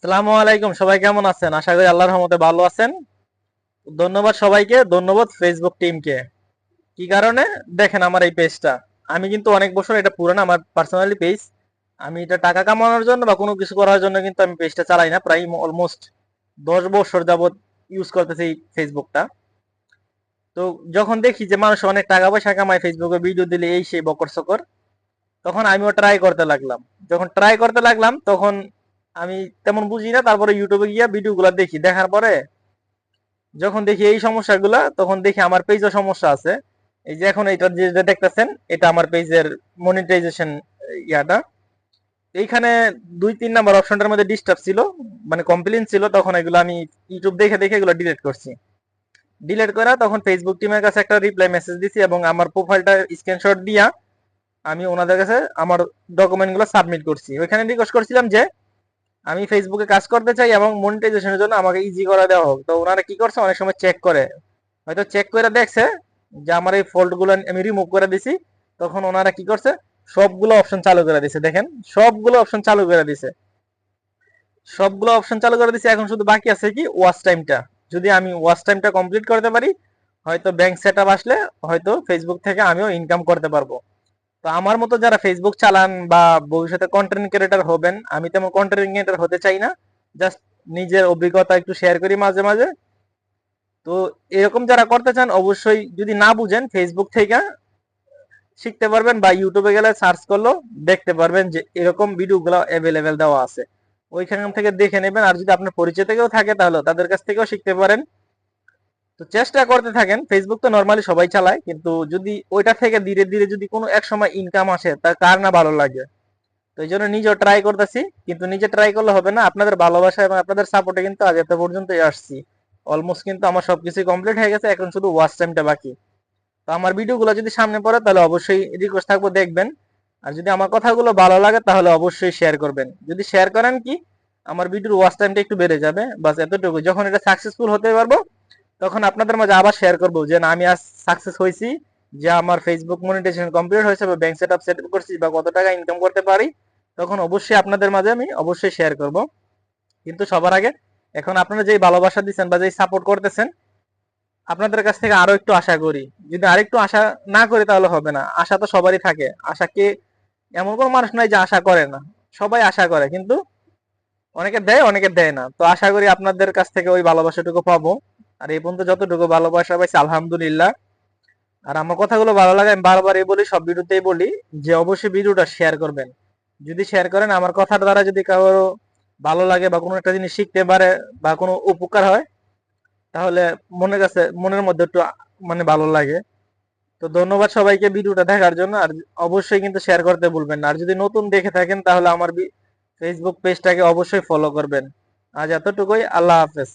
আসসালামু আলাইকুম, সবাই কেমন আছেন? আশা করি আল্লাহর রহমতে ভালো আছেন। ধন্যবাদ সবাইকে, ধন্যবাদ ফেসবুক টিমকে। কি কারণে? দেখেন আমার এই পেজটা, আমি কিন্তু অনেক বছর এটা পুরানো আমার পার্সোনালি পেজ। আমি এটা টাকা কামানোর জন্য বা কোনো কিছু করার জন্য কিন্তু আমি পেজটা চালাই না। প্রায় অলমোস্ট 10 বছর যাবত ইউজ করতেছি এই ফেসবুকটা। তো যখন দেখি যে মানুষ অনেক টাকা পয়সা কামায় ফেসবুকে ভিডিও দিলে এই সেই বকর সকর, তখন আমিও ট্রাই করতে লাগলাম। যখন ট্রাই করতে লাগলাম তখন আমি তেমন বুঝি না, তারপরে ইউটিউবে গিয়ে ভিডিওগুলো দেখি। দেখার পরে যখন দেখি এই সমস্যাগুলা, তখন দেখি আমার পেজও সমস্যা আছে। এই যে এখন এটা যেটা দেখতেছেন, এটা আমার পেজের মনিটাইজেশন ইয়াটা। এইখানে 2-3 নাম্বার অপশনটার মধ্যে ডিস্টার্ব ছিল, মানে কমপ্লেইন ছিল। তখন এগুলো আমি ইউটিউব দেখে দেখে এগুলো ডিলিট করছি। ডিলিট করে তখন ফেসবুক টিমের কাছে একটা রিপ্লাই মেসেজ দিছি এবং আমার প্রোফাইলটা স্ক্রিনশট দিয়া আমি ওনাদের কাছে আমার ডকুমেন্ট গুলো সাবমিট করছি। ওইখানে রিকোয়েস্ট করছিলাম যে আমি ফেসবুকে কাজ করতে চাই এবং মনিটাইজেশনের জন্য আমাকে ইজি করে দেওয়া হোক। তো ওনারা কি করছে, অনেক সময় চেক করে, হয়তো চেক করে দেখছে যে আমার এই ফল্ট গুলো আমি রিমুভ করে দিছি। তখন ওনারা কি করছে, সবগুলো অপশন চালু করে দিছে। দেখেন, সবগুলো অপশন চালু করে দিছে, সবগুলো অপশন চালু করে দিছে। এখন শুধু বাকি আছে কি, ওয়াচ টাইমটা। যদি আমি ওয়াচ টাইমটা কমপ্লিট করতে পারি, হয়তো ব্যাংক সেট আপ আসলে হয়তো ফেসবুক থেকে আমিও ইনকাম করতে পারবো। তো আমার মতো যারা ফেসবুক চালান বা ভবিষ্যতে কন্টেন্ট ক্রিয়েটর হবেন, আমি তেমন কন্টেন্ট ক্রিয়েটর হতে চাই না। জাস্ট নিজের অভিজ্ঞতা একটু শেয়ার করি মাঝে মাঝে। তো এরকম যারা করতে চান, অবশ্যই যদি না বুঝেন ফেসবুক থেকে শিখতে পারবেন, বা ইউটিউবে গেলে সার্চ করলেও দেখতে পারবেন যে এরকম ভিডিওগুলো অ্যাভেলেবেল দেওয়া আছে। ওইখান থেকে দেখে নেবেন। আর যদি আপনার পরিচয় থেকেও থাকে তাহলে তাদের কাছ থেকেও শিখতে পারেন। তো চেষ্টা করতে থাকেন। ফেসবুক তো নর্মালি সবাই চালায়, কিন্তু যদি ওইটা থেকে ধীরে ধীরে যদি কোনো এক সময় ইনকাম আসে, তা কার না ভালো লাগে। তো এই জন্য নিজেও ট্রাই করতেছি, কিন্তু নিজে ট্রাই করলে হবে না, আপনাদের ভালোবাসা এবং আপনাদের সাপোর্টে কিন্তু আজ এত পর্যন্ত আসছি। অলমোস্ট কিন্তু আমার সবকিছু কমপ্লিট হয়ে গেছে, এখন শুধু ওয়াচ টাইমটা বাকি। তো আমার ভিডিওগুলো যদি সামনে পড়ে তাহলে অবশ্যই রিকোয়েস্ট থাকবো দেখবেন। আর যদি আমার কথাগুলো ভালো লাগে তাহলে অবশ্যই শেয়ার করবেন। যদি শেয়ার করেন কি, আমার ভিডিওর ওয়াচ টাইমটা একটু বেড়ে যাবে, বাস এতটুকু। যখন এটা সাকসেসফুল হতে পারবো, তখন আপনাদের মাঝে আবার শেয়ার করবো যে না, আমি আজ সাকসেস হয়েছি, যে আমার ফেসবুক মনিটাইজেশন কমপ্লিট হয়েছে বা ব্যাংক সেট আপ করছি বা কত টাকা ইনকাম করতে পারি, তখন অবশ্যই আপনাদের মাঝে আমি অবশ্যই শেয়ার করব। কিন্তু সবার আগে এখন আপনারা যেই ভালোবাসা দিচ্ছেন বা যেই সাপোর্ট করতেছেন, আপনাদের কাছ থেকে আরো একটু আশা করি। যদি আরেকটু আশা না করি তাহলে হবে না। আশা তো সবারই থাকে। আশা কে, এমন কোনো মানুষ নাই যে আশা করে না। সবাই আশা করে, কিন্তু অনেকে দেয় অনেকে দেয় না। তো আশা করি আপনাদের কাছ থেকে ওই ভালোবাসাটুকু পাবো। আর এই পর্যন্ত যতটুকু ভালোবাসা পাইছি আলহামদুলিল্লাহ। আর আমার কথাগুলো ভালো লাগে, আমি বারবারই বলি, সব ভিডিওতেই বলি যে অবশ্যই ভিডিওটা শেয়ার করবেন। যদি শেয়ার করেন, আমার কথার দ্বারা যদি কারো ভালো লাগে বা কোনো একটা জিনিস শিখতে পারে বা কোনো উপকার হয়, তাহলে মনের মধ্যে একটু মানে ভালো লাগে। তো ধন্যবাদ সবাইকে ভিডিওটা দেখার জন্য। আর অবশ্যই কিন্তু শেয়ার করতে ভুলবেন না। আর যদি নতুন দেখে থাকেন তাহলে আমার ফেসবুক পেজটাকে অবশ্যই ফলো করবেন। আজ এতটুকুই, আল্লাহ হাফেজ।